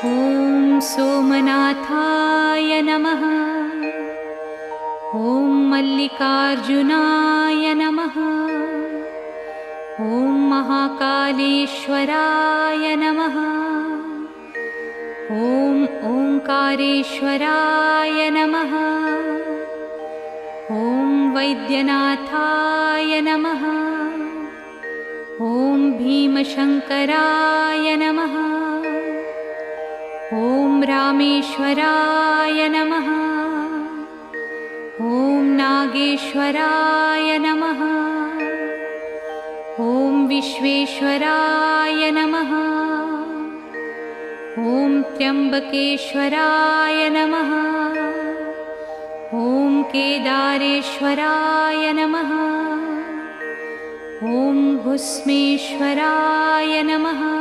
ॐ सोमनाथाय नमः। ॐ मल्लिकार्जुनाय नमः। ॐ महाकालेश्वराय नमः। ॐ ओंकारेश्वराय नमः। ॐ वैद्यनाथाय नमः। ॐ भीमशंकराय नमः। ॐ रामेश्वराय नमः। ॐ नागेश्वराय नमः। ॐ विश्वेश्वराय नमः। ॐ त्र्यंबकेश्वराय नमः। ॐ केदारेश्वराय नमः। ॐ भुस्मेश्वराय नमः।